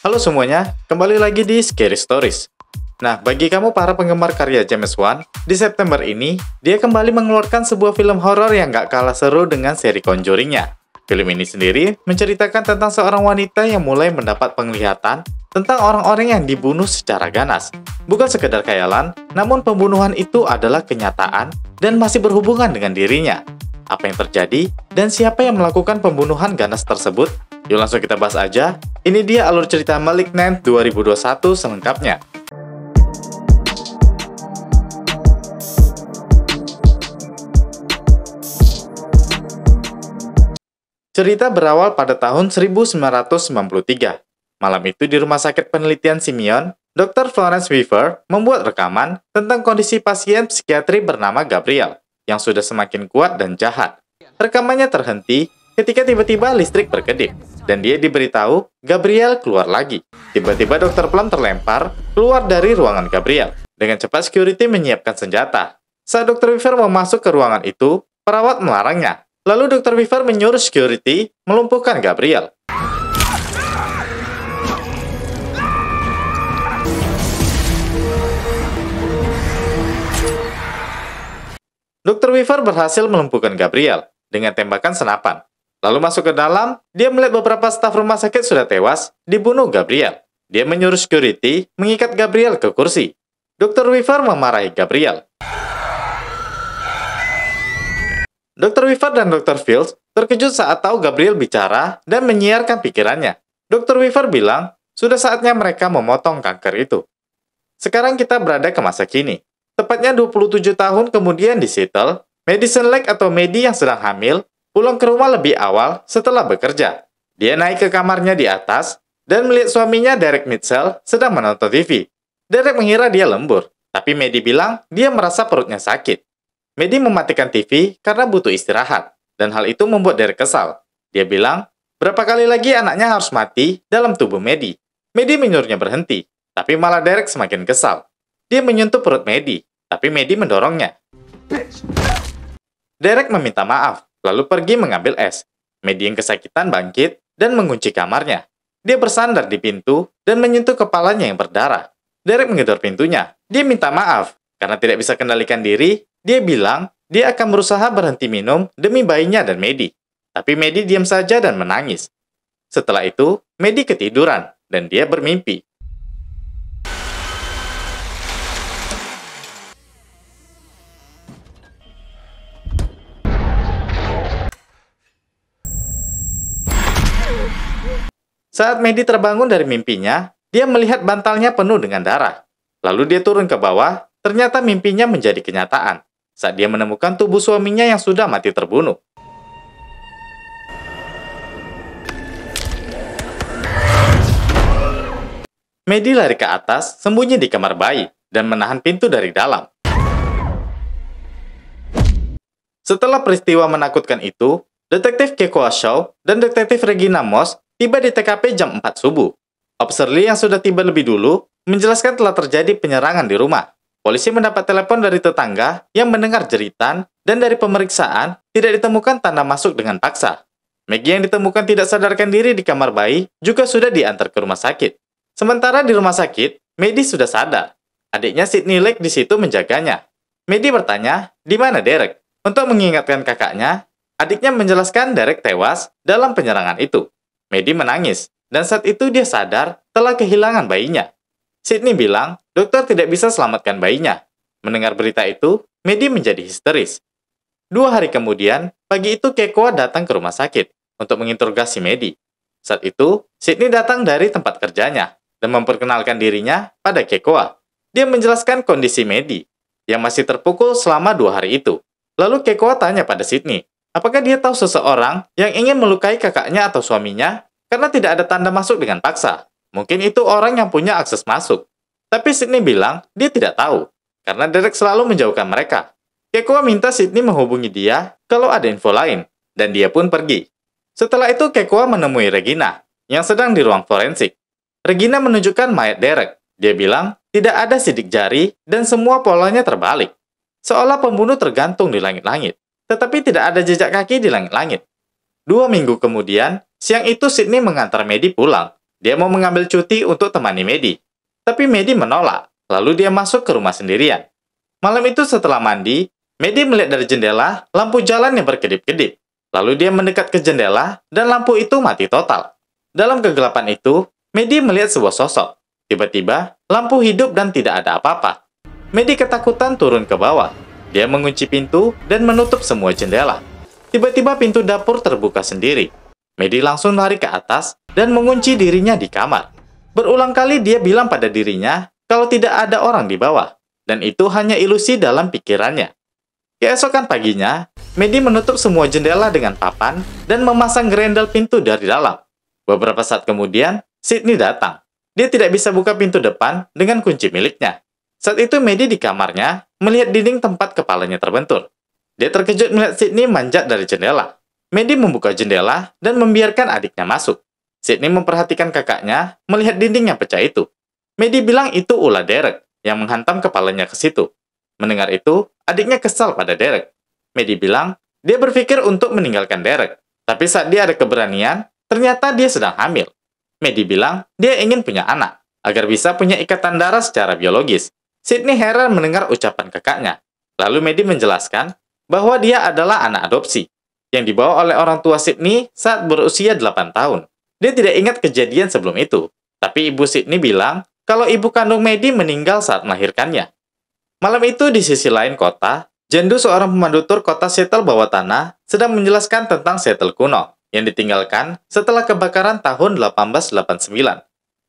Halo semuanya, kembali lagi di Scary Stories. Nah, bagi kamu para penggemar karya James Wan, di September ini, dia kembali mengeluarkan sebuah film horor yang gak kalah seru dengan seri Conjuring-nya. Film ini sendiri menceritakan tentang seorang wanita yang mulai mendapat penglihatan tentang orang-orang yang dibunuh secara ganas. Bukan sekedar khayalan, namun pembunuhan itu adalah kenyataan dan masih berhubungan dengan dirinya. Apa yang terjadi, dan siapa yang melakukan pembunuhan ganas tersebut? Yuk langsung kita bahas aja. Ini dia alur cerita Malignant 2021 selengkapnya. Cerita berawal pada tahun 1993. Malam itu di Rumah Sakit Penelitian Simeon, Dr. Florence Weaver membuat rekaman tentang kondisi pasien psikiatri bernama Gabriel yang sudah semakin kuat dan jahat. Rekamannya terhenti ketika tiba-tiba listrik berkedip, dan dia diberitahu Gabriel keluar lagi. Tiba-tiba Dr. Plum terlempar keluar dari ruangan Gabriel. Dengan cepat security menyiapkan senjata. Saat Dr. Weaver mau masuk ke ruangan itu, perawat melarangnya. Lalu Dr. Weaver menyuruh security melumpuhkan Gabriel. Dr. Weaver berhasil melumpuhkan Gabriel dengan tembakan senapan. Lalu masuk ke dalam, dia melihat beberapa staf rumah sakit sudah tewas, dibunuh Gabriel. Dia menyuruh security mengikat Gabriel ke kursi. Dr. Weaver memarahi Gabriel. Dr. Weaver dan Dr. Fields terkejut saat tahu Gabriel bicara dan menyiarkan pikirannya. Dr. Weaver bilang, sudah saatnya mereka memotong kanker itu. Sekarang kita berada ke masa kini. Tepatnya 27 tahun kemudian di Seattle, Madison Lake atau Maddie yang sedang hamil, pulang ke rumah lebih awal setelah bekerja. Dia naik ke kamarnya di atas dan melihat suaminya Derek Mitchell sedang menonton TV. Derek mengira dia lembur, tapi Maddie bilang dia merasa perutnya sakit. Maddie mematikan TV karena butuh istirahat, dan hal itu membuat Derek kesal. Dia bilang, berapa kali lagi anaknya harus mati dalam tubuh Maddie? Maddie menyuruhnya berhenti, tapi malah Derek semakin kesal. Dia menyentuh perut Maddie, tapi Maddie mendorongnya. Derek meminta maaf, lalu pergi mengambil es. Maddie yang kesakitan bangkit dan mengunci kamarnya. Dia bersandar di pintu dan menyentuh kepalanya yang berdarah. Derek menggedor pintunya. Dia minta maaf, karena tidak bisa kendalikan diri. Dia bilang dia akan berusaha berhenti minum demi bayinya dan Maddie. Tapi Maddie diam saja dan menangis. Setelah itu, Maddie ketiduran dan dia bermimpi. Saat Maddie terbangun dari mimpinya, dia melihat bantalnya penuh dengan darah. Lalu dia turun ke bawah, ternyata mimpinya menjadi kenyataan saat dia menemukan tubuh suaminya yang sudah mati terbunuh. Maddie lari ke atas, sembunyi di kamar bayi, dan menahan pintu dari dalam. Setelah peristiwa menakutkan itu, Detektif Kekoa Shaw dan Detektif Regina Moss tiba di TKP jam 4 subuh. Officer Lee yang sudah tiba lebih dulu menjelaskan telah terjadi penyerangan di rumah. Polisi mendapat telepon dari tetangga yang mendengar jeritan dan dari pemeriksaan tidak ditemukan tanda masuk dengan paksa. Maggie yang ditemukan tidak sadarkan diri di kamar bayi juga sudah diantar ke rumah sakit. Sementara di rumah sakit, Maddie sudah sadar. Adiknya Sydney Lake di situ menjaganya. Maddie bertanya, di mana Derek? Untuk mengingatkan kakaknya, adiknya menjelaskan Derek tewas dalam penyerangan itu. Maddie menangis, dan saat itu dia sadar telah kehilangan bayinya. Sydney bilang, dokter tidak bisa selamatkan bayinya. Mendengar berita itu, Maddie menjadi histeris. 2 hari kemudian, pagi itu Kekoa datang ke rumah sakit untuk menginterogasi Maddie. Saat itu, Sydney datang dari tempat kerjanya dan memperkenalkan dirinya pada Kekoa. Dia menjelaskan kondisi Maddie yang masih terpukul selama 2 hari itu. Lalu Kekoa tanya pada Sydney, apakah dia tahu seseorang yang ingin melukai kakaknya atau suaminya karena tidak ada tanda masuk dengan paksa? Mungkin itu orang yang punya akses masuk. Tapi Sydney bilang dia tidak tahu, karena Derek selalu menjauhkan mereka. Kekoa minta Sydney menghubungi dia kalau ada info lain, dan dia pun pergi. Setelah itu Kekoa menemui Regina, yang sedang di ruang forensik. Regina menunjukkan mayat Derek. Dia bilang tidak ada sidik jari dan semua polanya terbalik. Seolah pembunuh tergantung di langit-langit. Tetapi tidak ada jejak kaki di langit-langit. 2 minggu kemudian, siang itu Sydney mengantar Maddie pulang. Dia mau mengambil cuti untuk temani Maddie. Tapi Maddie menolak, lalu dia masuk ke rumah sendirian. Malam itu setelah mandi, Maddie melihat dari jendela lampu jalan yang berkedip-kedip. Lalu dia mendekat ke jendela dan lampu itu mati total. Dalam kegelapan itu, Maddie melihat sebuah sosok. Tiba-tiba, lampu hidup dan tidak ada apa-apa. Maddie ketakutan turun ke bawah. Dia mengunci pintu dan menutup semua jendela. Tiba-tiba pintu dapur terbuka sendiri. Maddie langsung lari ke atas dan mengunci dirinya di kamar. Berulang kali dia bilang pada dirinya kalau tidak ada orang di bawah. Dan itu hanya ilusi dalam pikirannya. Keesokan paginya, Maddie menutup semua jendela dengan papan dan memasang gerendel pintu dari dalam. Beberapa saat kemudian, Sydney datang. Dia tidak bisa buka pintu depan dengan kunci miliknya. Saat itu Maddie di kamarnya melihat dinding tempat kepalanya terbentur. Dia terkejut melihat Sydney manjat dari jendela. Maddie membuka jendela dan membiarkan adiknya masuk. Sydney memperhatikan kakaknya melihat dinding yang pecah itu. Maddie bilang itu ulah Derek yang menghantam kepalanya ke situ. Mendengar itu, adiknya kesal pada Derek. Maddie bilang dia berpikir untuk meninggalkan Derek. Tapi saat dia ada keberanian, ternyata dia sedang hamil. Maddie bilang dia ingin punya anak, agar bisa punya ikatan darah secara biologis. Sydney heran mendengar ucapan kakaknya. Lalu Maddie menjelaskan bahwa dia adalah anak adopsi, yang dibawa oleh orang tua Sydney saat berusia 8 tahun. Dia tidak ingat kejadian sebelum itu, tapi ibu Sydney bilang kalau ibu kandung Maddie meninggal saat melahirkannya. Malam itu di sisi lain kota, Jendu seorang pemandu tur kota Seattle bawah tanah sedang menjelaskan tentang Seattle kuno yang ditinggalkan setelah kebakaran tahun 1889.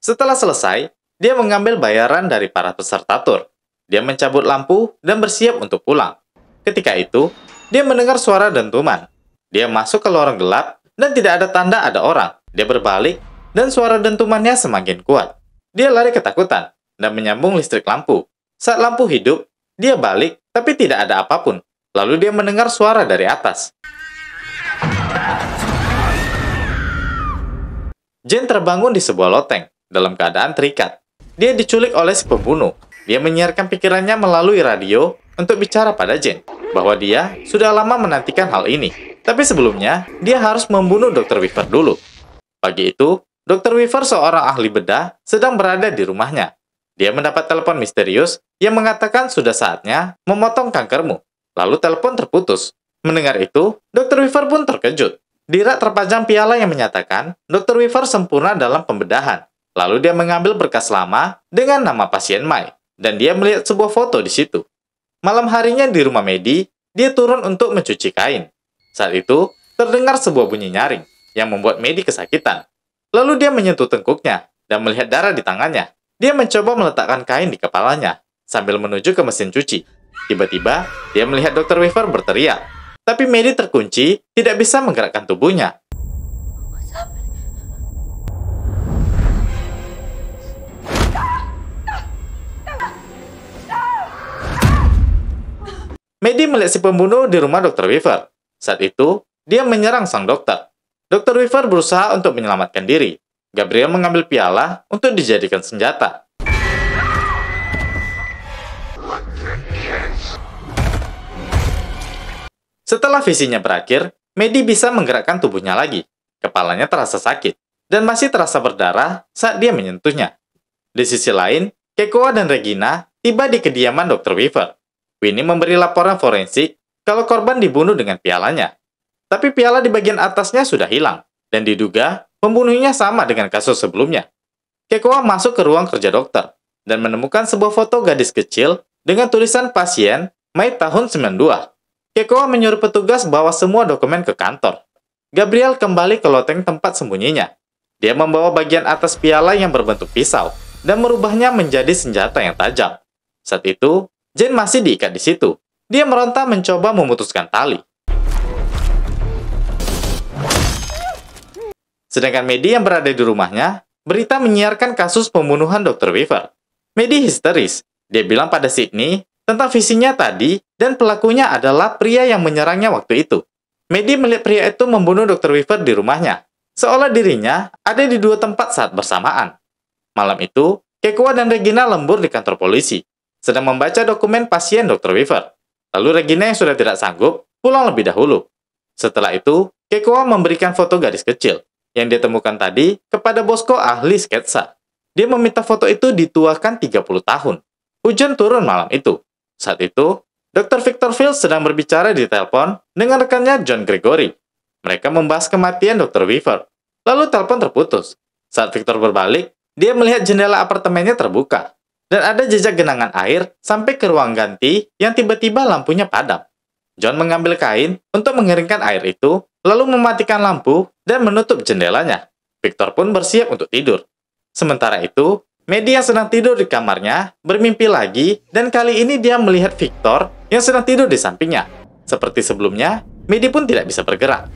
Setelah selesai, dia mengambil bayaran dari para peserta tur. Dia mencabut lampu dan bersiap untuk pulang. Ketika itu, dia mendengar suara dentuman. Dia masuk ke lorong gelap dan tidak ada tanda ada orang. Dia berbalik dan suara dentumannya semakin kuat. Dia lari ketakutan dan menyambung listrik lampu. Saat lampu hidup, dia balik tapi tidak ada apapun. Lalu dia mendengar suara dari atas. Jane terbangun di sebuah loteng, dalam keadaan terikat. Dia diculik oleh si pembunuh. Dia menyiarkan pikirannya melalui radio untuk bicara pada Jane, bahwa dia sudah lama menantikan hal ini. Tapi sebelumnya, dia harus membunuh Dr. Weaver dulu. Pagi itu, Dr. Weaver, seorang ahli bedah, sedang berada di rumahnya. Dia mendapat telepon misterius yang mengatakan sudah saatnya memotong kankermu. Lalu telepon terputus. Mendengar itu, Dr. Weaver pun terkejut. Di rak terpajang piala yang menyatakan Dr. Weaver sempurna dalam pembedahan. Lalu dia mengambil berkas lama dengan nama pasien Mai, dan dia melihat sebuah foto di situ. Malam harinya di rumah Maddie, dia turun untuk mencuci kain. Saat itu, terdengar sebuah bunyi nyaring yang membuat Maddie kesakitan. Lalu dia menyentuh tengkuknya dan melihat darah di tangannya. Dia mencoba meletakkan kain di kepalanya sambil menuju ke mesin cuci. Tiba-tiba, dia melihat Dr. Weaver berteriak. Tapi Maddie terkunci, tidak bisa menggerakkan tubuhnya. Maddie melihat si pembunuh di rumah Dr. Weaver. Saat itu, dia menyerang sang dokter. Dr. Weaver berusaha untuk menyelamatkan diri. Gabriel mengambil piala untuk dijadikan senjata. Setelah visinya berakhir, Maddie bisa menggerakkan tubuhnya lagi. Kepalanya terasa sakit, dan masih terasa berdarah saat dia menyentuhnya. Di sisi lain, Kekoa dan Regina tiba di kediaman Dr. Weaver. Winnie memberi laporan forensik kalau korban dibunuh dengan pialanya. Tapi piala di bagian atasnya sudah hilang, dan diduga pembunuhnya sama dengan kasus sebelumnya. Kekoa masuk ke ruang kerja dokter, dan menemukan sebuah foto gadis kecil dengan tulisan pasien Mai tahun 92. Kekoa menyuruh petugas bawa semua dokumen ke kantor. Gabriel kembali ke loteng tempat sembunyinya. Dia membawa bagian atas piala yang berbentuk pisau dan merubahnya menjadi senjata yang tajam. Saat itu, Jane masih diikat di situ. Dia meronta mencoba memutuskan tali. Sedangkan Maddie yang berada di rumahnya, berita menyiarkan kasus pembunuhan Dr. Weaver. Maddie histeris. Dia bilang pada Sydney tentang visinya tadi, dan pelakunya adalah pria yang menyerangnya waktu itu. Maddie melihat pria itu membunuh Dr. Weaver di rumahnya, seolah dirinya ada di dua tempat saat bersamaan. Malam itu, Kekoa dan Regina lembur di kantor polisi, sedang membaca dokumen pasien Dr. Weaver. Lalu Regina yang sudah tidak sanggup, pulang lebih dahulu. Setelah itu, Kekoa memberikan foto gadis kecil, yang dia temukan tadi kepada Bosco ahli sketsa. Dia meminta foto itu dituakan 30 tahun. Hujan turun malam itu. Saat itu, Dr. Victor Field sedang berbicara di telepon dengan rekannya John Gregory. Mereka membahas kematian Dr. Weaver. Lalu telepon terputus. Saat Victor berbalik, dia melihat jendela apartemennya terbuka. Dan ada jejak genangan air sampai ke ruang ganti yang tiba-tiba lampunya padam. John mengambil kain untuk mengeringkan air itu, lalu mematikan lampu dan menutup jendelanya. Victor pun bersiap untuk tidur. Sementara itu, Maddie yang sedang tidur di kamarnya bermimpi lagi dan kali ini dia melihat Victor yang sedang tidur di sampingnya. Seperti sebelumnya, Maddie pun tidak bisa bergerak.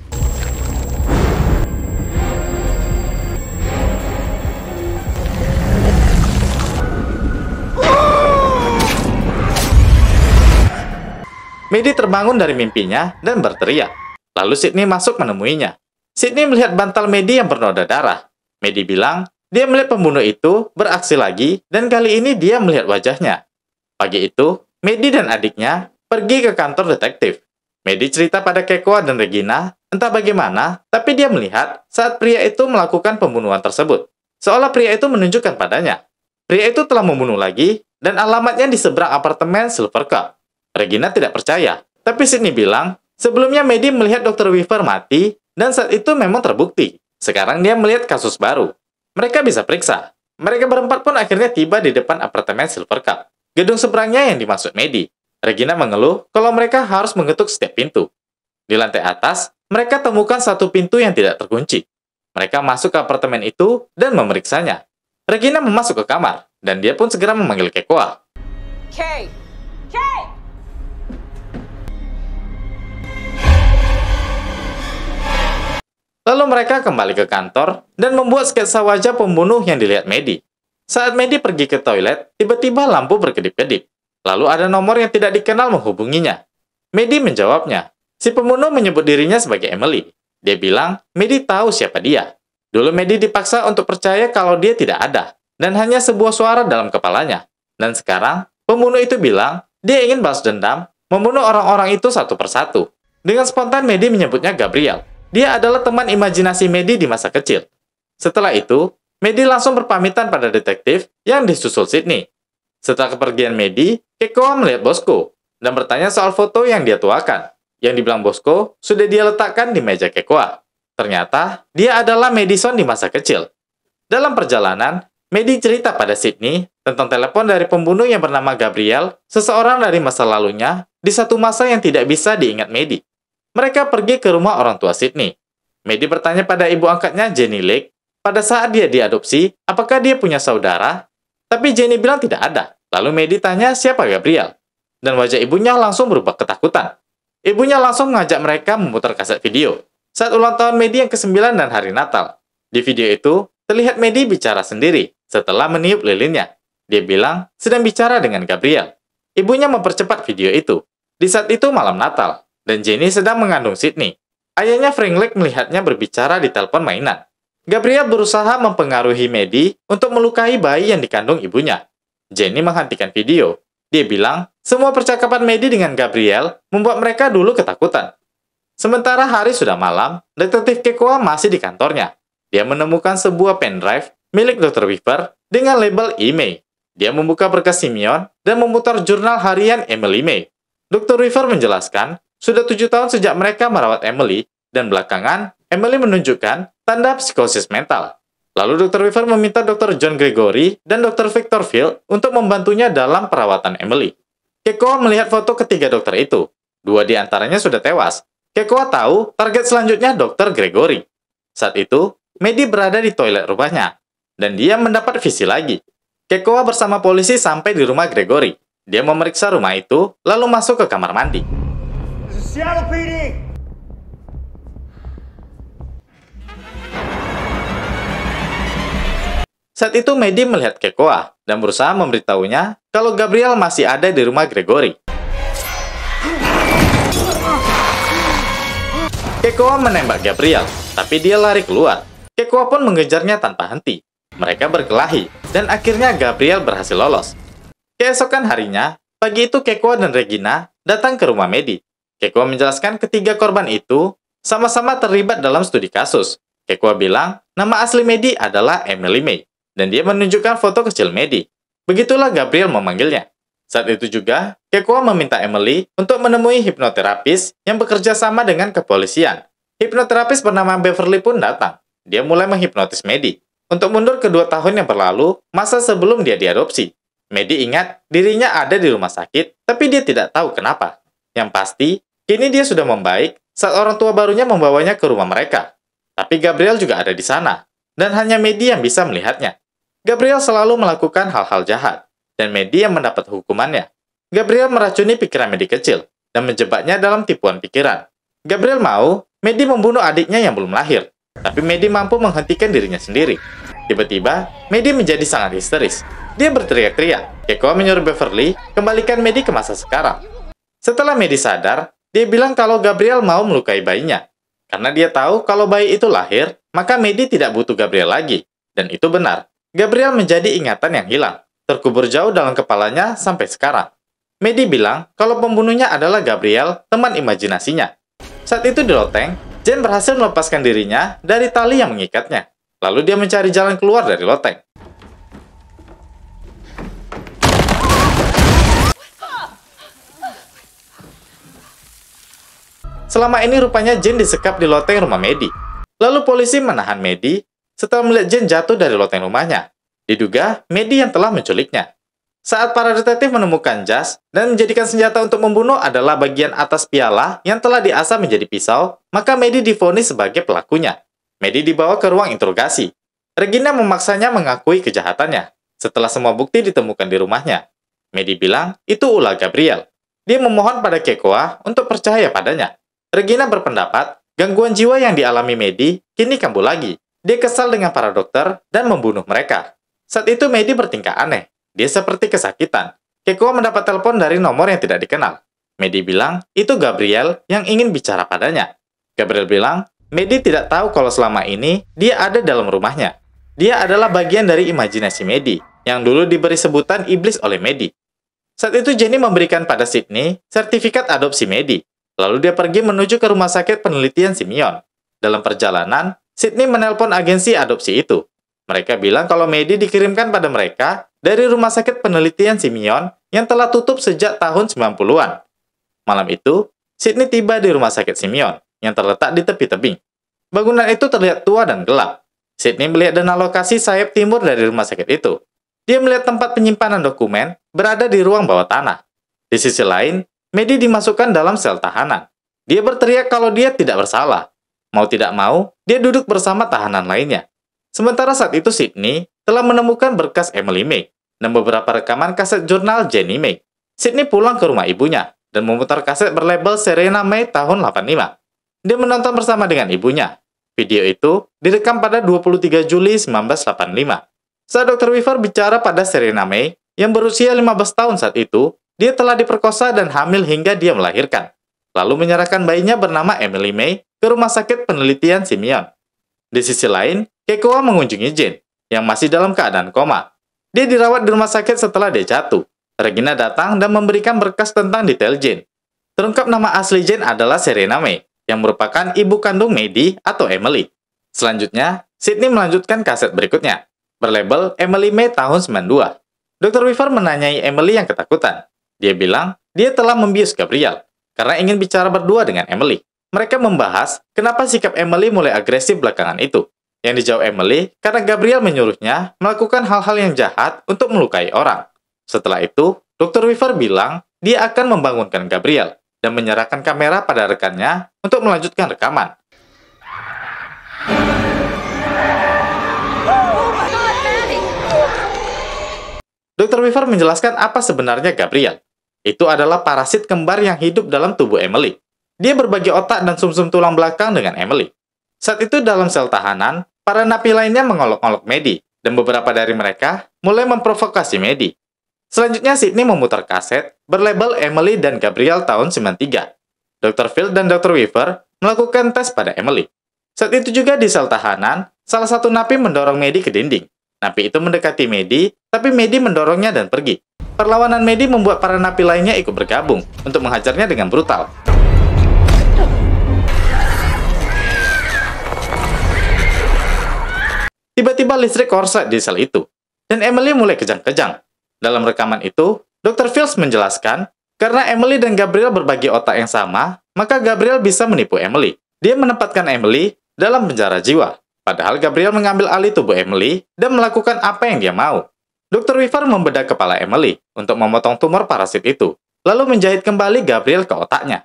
Maddie terbangun dari mimpinya dan berteriak. Lalu Sydney masuk menemuinya. Sydney melihat bantal Maddie yang bernoda darah. Maddie bilang, dia melihat pembunuh itu beraksi lagi dan kali ini dia melihat wajahnya. Pagi itu, Maddie dan adiknya pergi ke kantor detektif. Maddie cerita pada Kekoa dan Regina, entah bagaimana, tapi dia melihat saat pria itu melakukan pembunuhan tersebut. Seolah pria itu menunjukkan padanya. Pria itu telah membunuh lagi dan alamatnya di seberang apartemen Silver Cup. Regina tidak percaya, tapi Sydney bilang, sebelumnya Maddie melihat Dr. Weaver mati, dan saat itu memang terbukti. Sekarang dia melihat kasus baru. Mereka bisa periksa. Mereka berempat pun akhirnya tiba di depan apartemen Silver Cup. Gedung seberangnya yang dimaksud Maddie. Regina mengeluh kalau mereka harus mengetuk setiap pintu. Di lantai atas, mereka temukan satu pintu yang tidak terkunci. Mereka masuk ke apartemen itu dan memeriksanya. Regina memasuk ke kamar, dan dia pun segera memanggil Kekoa. Kay! Lalu mereka kembali ke kantor dan membuat sketsa wajah pembunuh yang dilihat Maddie. Saat Maddie pergi ke toilet, tiba-tiba lampu berkedip-kedip. Lalu ada nomor yang tidak dikenal menghubunginya. Maddie menjawabnya. Si pembunuh menyebut dirinya sebagai Emily. Dia bilang, Maddie tahu siapa dia. Dulu Maddie dipaksa untuk percaya kalau dia tidak ada, dan hanya sebuah suara dalam kepalanya. Dan sekarang, pembunuh itu bilang, dia ingin balas dendam, membunuh orang-orang itu satu persatu. Dengan spontan Maddie menyebutnya Gabriel. Dia adalah teman imajinasi Maddie di masa kecil. Setelah itu, Maddie langsung berpamitan pada detektif yang disusul Sydney. Setelah kepergian Maddie, Kekoa melihat Bosco dan bertanya soal foto yang dia tuakan. Yang dibilang Bosco sudah dia letakkan di meja Kekoa. Ternyata, dia adalah Madison di masa kecil. Dalam perjalanan, Maddie cerita pada Sydney tentang telepon dari pembunuh yang bernama Gabriel, seseorang dari masa lalunya, di satu masa yang tidak bisa diingat Maddie. Mereka pergi ke rumah orang tua Sydney. Maddie bertanya pada ibu angkatnya Jenny Lake, pada saat dia diadopsi, apakah dia punya saudara? Tapi Jenny bilang tidak ada. Lalu Maddie tanya siapa Gabriel. Dan wajah ibunya langsung berubah ketakutan. Ibunya langsung mengajak mereka memutar kaset video. Saat ulang tahun Maddie yang ke-9 dan hari Natal. Di video itu, terlihat Maddie bicara sendiri setelah meniup lilinnya. Dia bilang sedang bicara dengan Gabriel. Ibunya mempercepat video itu. Di saat itu malam Natal. Dan Jenny sedang mengandung Sydney. Ayahnya Frank Lake melihatnya berbicara di telepon mainan. Gabriel berusaha mempengaruhi Maddie untuk melukai bayi yang dikandung ibunya. Jenny menghentikan video. Dia bilang, semua percakapan Maddie dengan Gabriel membuat mereka dulu ketakutan. Sementara hari sudah malam, detektif Kekoa masih di kantornya. Dia menemukan sebuah pendrive milik Dr. Weaver dengan label E-May. Dia membuka berkas Simeon dan memutar jurnal harian Emily May. Dr. Weaver menjelaskan, sudah 7 tahun sejak mereka merawat Emily, dan belakangan, Emily menunjukkan tanda psikosis mental. Lalu Dr. Weaver meminta Dr. John Gregory dan Dr. Victor Field untuk membantunya dalam perawatan Emily. Kekoa melihat foto ketiga dokter itu. 2 di antaranya sudah tewas. Kekoa tahu target selanjutnya Dr. Gregory. Saat itu, Maddie berada di toilet rumahnya, dan dia mendapat visi lagi. Kekoa bersama polisi sampai di rumah Gregory. Dia memeriksa rumah itu, lalu masuk ke kamar mandi. Seattle PD! Saat itu Maddie melihat Kekoa dan berusaha memberitahunya kalau Gabriel masih ada di rumah Gregory. Kekoa menembak Gabriel, tapi dia lari keluar. Kekoa pun mengejarnya tanpa henti. Mereka berkelahi, dan akhirnya Gabriel berhasil lolos. Keesokan harinya, pagi itu Kekoa dan Regina datang ke rumah Maddie. Kekoa menjelaskan ketiga korban itu sama-sama terlibat dalam studi kasus. Kekoa bilang nama asli Maddie adalah Emily May, dan dia menunjukkan foto kecil Maddie. Begitulah Gabriel memanggilnya. Saat itu juga, Kekoa meminta Emily untuk menemui hipnoterapis yang bekerja sama dengan kepolisian. Hipnoterapis bernama Beverly pun datang. Dia mulai menghipnotis Maddie untuk mundur ke 2 tahun yang berlalu, masa sebelum dia diadopsi. Maddie ingat dirinya ada di rumah sakit, tapi dia tidak tahu kenapa. Yang pasti, kini dia sudah membaik saat orang tua barunya membawanya ke rumah mereka. Tapi Gabriel juga ada di sana, dan hanya Maddie yang bisa melihatnya. Gabriel selalu melakukan hal-hal jahat, dan Maddie yang mendapat hukumannya. Gabriel meracuni pikiran Maddie kecil, dan menjebaknya dalam tipuan pikiran. Gabriel mau Maddie membunuh adiknya yang belum lahir, tapi Maddie mampu menghentikan dirinya sendiri. Tiba-tiba, Maddie menjadi sangat histeris. Dia berteriak-teriak. Kekoa menyuruh Beverly kembalikan Maddie ke masa sekarang. Setelah Maddie sadar, dia bilang kalau Gabriel mau melukai bayinya. Karena dia tahu kalau bayi itu lahir, maka Maddie tidak butuh Gabriel lagi. Dan itu benar. Gabriel menjadi ingatan yang hilang, terkubur jauh dalam kepalanya sampai sekarang. Maddie bilang kalau pembunuhnya adalah Gabriel, teman imajinasinya. Saat itu di loteng, Jane berhasil melepaskan dirinya dari tali yang mengikatnya. Lalu dia mencari jalan keluar dari loteng. Selama ini rupanya Jane disekap di loteng rumah Maddie. Lalu polisi menahan Maddie setelah melihat Jane jatuh dari loteng rumahnya. Diduga Maddie yang telah menculiknya. Saat para detektif menemukan jas dan menjadikan senjata untuk membunuh adalah bagian atas piala yang telah diasah menjadi pisau, maka Maddie divonis sebagai pelakunya. Maddie dibawa ke ruang interogasi. Regina memaksanya mengakui kejahatannya. Setelah semua bukti ditemukan di rumahnya, Maddie bilang itu ulah Gabriel. Dia memohon pada Kekoa untuk percaya padanya. Regina berpendapat gangguan jiwa yang dialami Maddie kini kambuh lagi. Dia kesal dengan para dokter dan membunuh mereka. Saat itu Maddie bertingkah aneh. Dia seperti kesakitan. Kekoa mendapat telepon dari nomor yang tidak dikenal. Maddie bilang itu Gabriel yang ingin bicara padanya. Gabriel bilang Maddie tidak tahu kalau selama ini dia ada dalam rumahnya. Dia adalah bagian dari imajinasi Maddie yang dulu diberi sebutan iblis oleh Maddie. Saat itu Jenny memberikan pada Sydney sertifikat adopsi Maddie. Lalu dia pergi menuju ke rumah sakit penelitian Simeon. Dalam perjalanan, Sydney menelpon agensi adopsi itu. Mereka bilang kalau Maddie dikirimkan pada mereka dari rumah sakit penelitian Simeon yang telah tutup sejak tahun 90-an. Malam itu, Sydney tiba di rumah sakit Simeon yang terletak di tepi tebing. Bangunan itu terlihat tua dan gelap. Sydney melihat dana lokasi sayap timur dari rumah sakit itu. Dia melihat tempat penyimpanan dokumen berada di ruang bawah tanah. Di sisi lain, Maddie dimasukkan dalam sel tahanan. Dia berteriak kalau dia tidak bersalah. Mau tidak mau, dia duduk bersama tahanan lainnya. Sementara saat itu Sydney telah menemukan berkas Emily May dan beberapa rekaman kaset jurnal Jenny May. Sydney pulang ke rumah ibunya dan memutar kaset berlabel Serena May tahun 85. Dia menonton bersama dengan ibunya. Video itu direkam pada 23 Juli 1985. Saat Dr. Weaver bicara pada Serena May yang berusia 15 tahun saat itu, dia telah diperkosa dan hamil hingga dia melahirkan. Lalu menyerahkan bayinya bernama Emily May ke rumah sakit penelitian Simeon. Di sisi lain, Kekoa mengunjungi Jane, yang masih dalam keadaan koma. Dia dirawat di rumah sakit setelah dia jatuh. Regina datang dan memberikan berkas tentang detail Jane. Terungkap nama asli Jane adalah Serena May, yang merupakan ibu kandung Maddie atau Emily. Selanjutnya, Sydney melanjutkan kaset berikutnya, berlabel Emily May tahun 92. Dr. Weaver menanyai Emily yang ketakutan. Dia bilang dia telah membius Gabriel karena ingin bicara berdua dengan Emily. Mereka membahas kenapa sikap Emily mulai agresif belakangan itu. Yang dijawab Emily karena Gabriel menyuruhnya melakukan hal-hal yang jahat untuk melukai orang. Setelah itu, Dr. Weaver bilang dia akan membangunkan Gabriel dan menyerahkan kamera pada rekannya untuk melanjutkan rekaman. Dr. Weaver menjelaskan apa sebenarnya Gabriel. Itu adalah parasit kembar yang hidup dalam tubuh Emily. Dia berbagi otak dan sumsum tulang belakang dengan Emily. Saat itu dalam sel tahanan, para napi lainnya mengolok-olok Maddie, dan beberapa dari mereka mulai memprovokasi Maddie. Selanjutnya Sydney memutar kaset berlabel Emily dan Gabriel tahun 93. Dr. Field dan Dr. Weaver melakukan tes pada Emily. Saat itu juga di sel tahanan, salah satu napi mendorong Maddie ke dinding. Napi itu mendekati Maddie, tapi Maddie mendorongnya dan pergi. Perlawanan Maddie membuat para napi lainnya ikut bergabung untuk menghajarnya dengan brutal. Tiba-tiba listrik korslet di sel itu, dan Emily mulai kejang-kejang. Dalam rekaman itu, Dr. Fields menjelaskan, karena Emily dan Gabriel berbagi otak yang sama, maka Gabriel bisa menipu Emily. Dia menempatkan Emily dalam penjara jiwa, padahal Gabriel mengambil alih tubuh Emily dan melakukan apa yang dia mau. Dr. Weaver membedah kepala Emily untuk memotong tumor parasit itu, lalu menjahit kembali Gabriel ke otaknya.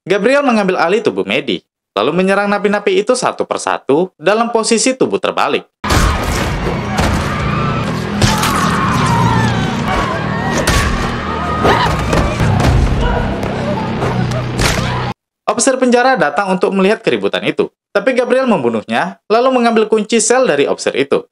Gabriel mengambil alih tubuh Maddie, lalu menyerang napi-napi itu satu persatu dalam posisi tubuh terbalik. Officer penjara datang untuk melihat keributan itu, tapi Gabriel membunuhnya, lalu mengambil kunci sel dari officer itu.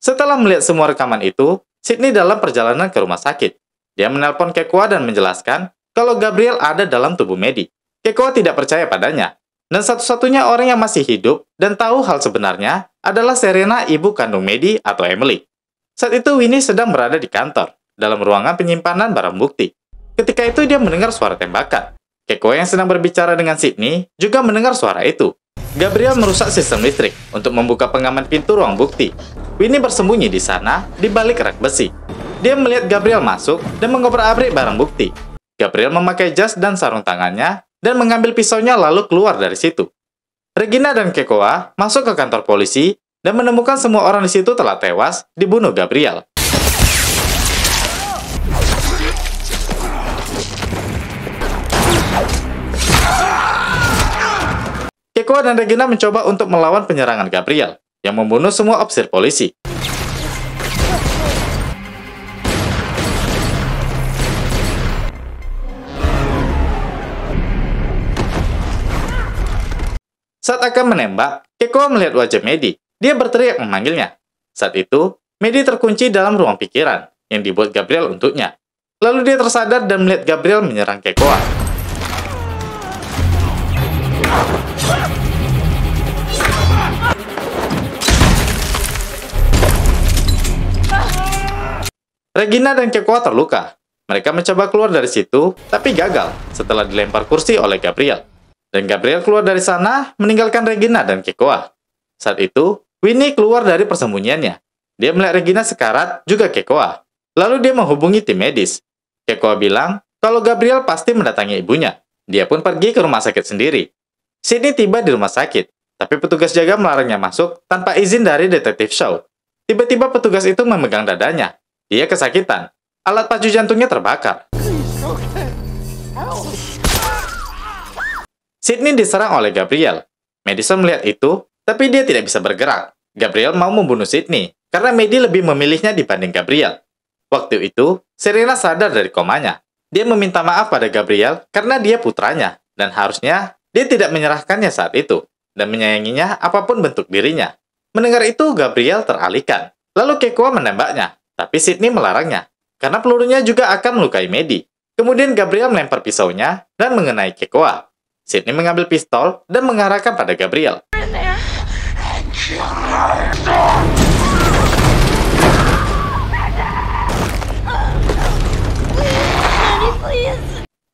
Setelah melihat semua rekaman itu, Sydney dalam perjalanan ke rumah sakit. Dia menelpon Kekoa dan menjelaskan kalau Gabriel ada dalam tubuh Maddie. Kekoa tidak percaya padanya, dan satu-satunya orang yang masih hidup dan tahu hal sebenarnya adalah Serena, ibu kandung Maddie atau Emily. Saat itu Winnie sedang berada di kantor, dalam ruangan penyimpanan barang bukti. Ketika itu dia mendengar suara tembakan. Kekoa yang sedang berbicara dengan Sydney juga mendengar suara itu. Gabriel merusak sistem listrik untuk membuka pengaman pintu ruang bukti. Winnie bersembunyi di sana, di balik rak besi. Dia melihat Gabriel masuk dan mengobrak-abrik barang bukti. Gabriel memakai jas dan sarung tangannya, dan mengambil pisaunya lalu keluar dari situ. Regina dan Kekoa masuk ke kantor polisi, dan menemukan semua orang di situ telah tewas, dibunuh Gabriel. Kekoa dan Regina mencoba untuk melawan penyerangan Gabriel, yang membunuh semua officer polisi. Saat akan menembak, Kekoa melihat wajah Maddie. Dia berteriak memanggilnya. Saat itu, Maddie terkunci dalam ruang pikiran, yang dibuat Gabriel untuknya. Lalu dia tersadar dan melihat Gabriel menyerang Kekoa. Regina dan Kekoa terluka. Mereka mencoba keluar dari situ, tapi gagal setelah dilempar kursi oleh Gabriel. Dan Gabriel keluar dari sana, meninggalkan Regina dan Kekoa. Saat itu, Winnie keluar dari persembunyiannya. Dia melihat Regina sekarat, juga Kekoa. Lalu dia menghubungi tim medis. Kekoa bilang kalau Gabriel pasti mendatangi ibunya. Dia pun pergi ke rumah sakit sendiri. Sydney tiba di rumah sakit, tapi petugas jaga melarangnya masuk tanpa izin dari detektif Shaw. Tiba-tiba petugas itu memegang dadanya. Dia kesakitan. Alat pacu jantungnya terbakar. Sydney diserang oleh Gabriel. Madison melihat itu, tapi dia tidak bisa bergerak. Gabriel mau membunuh Sydney, karena Maddie lebih memilihnya dibanding Gabriel. Waktu itu, Serena sadar dari komanya. Dia meminta maaf pada Gabriel karena dia putranya, dan harusnya dia tidak menyerahkannya saat itu, dan menyayanginya apapun bentuk dirinya. Mendengar itu, Gabriel teralihkan. Lalu Kekoa menembaknya, tapi Sydney melarangnya, karena pelurunya juga akan melukai Maddie. Kemudian Gabriel melempar pisaunya dan mengenai Kekoa. Sydney mengambil pistol dan mengarahkan pada Gabriel.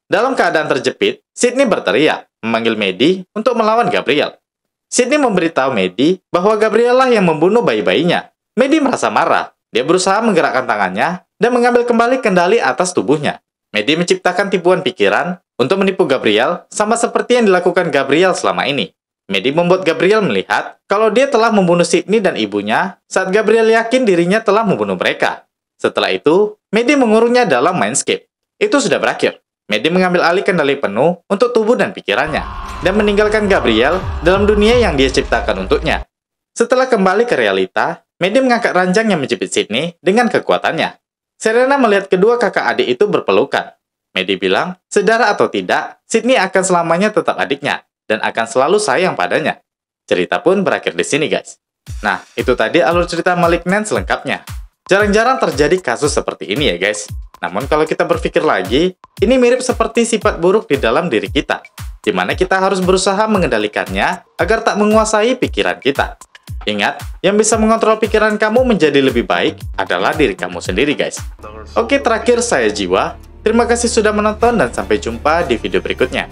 Dalam keadaan terjepit, Sydney berteriak, memanggil Maddie untuk melawan Gabriel. Sydney memberitahu Maddie bahwa Gabriel lah yang membunuh bayi-bayinya. Maddie merasa marah. Dia berusaha menggerakkan tangannya dan mengambil kembali kendali atas tubuhnya. Maddie menciptakan tipuan pikiran untuk menipu Gabriel sama seperti yang dilakukan Gabriel selama ini. Maddie membuat Gabriel melihat kalau dia telah membunuh Sydney dan ibunya saat Gabriel yakin dirinya telah membunuh mereka. Setelah itu, Maddie mengurungnya dalam Mindscape. Itu sudah berakhir. Maddie mengambil alih kendali penuh untuk tubuh dan pikirannya, dan meninggalkan Gabriel dalam dunia yang dia ciptakan untuknya. Setelah kembali ke realita, Maddie mengangkat ranjang yang menjepit Sydney dengan kekuatannya. Serena melihat kedua kakak adik itu berpelukan. Maddie bilang, sedara atau tidak, Sydney akan selamanya tetap adiknya, dan akan selalu sayang padanya. Cerita pun berakhir di sini, guys. Nah, itu tadi alur cerita Malignant selengkapnya. Jarang-jarang terjadi kasus seperti ini ya, guys. Namun kalau kita berpikir lagi, ini mirip seperti sifat buruk di dalam diri kita, di mana kita harus berusaha mengendalikannya agar tak menguasai pikiran kita. Ingat, yang bisa mengontrol pikiran kamu menjadi lebih baik adalah diri kamu sendiri, guys. Oke, terakhir saya Jiwa. Terima kasih sudah menonton dan sampai jumpa di video berikutnya.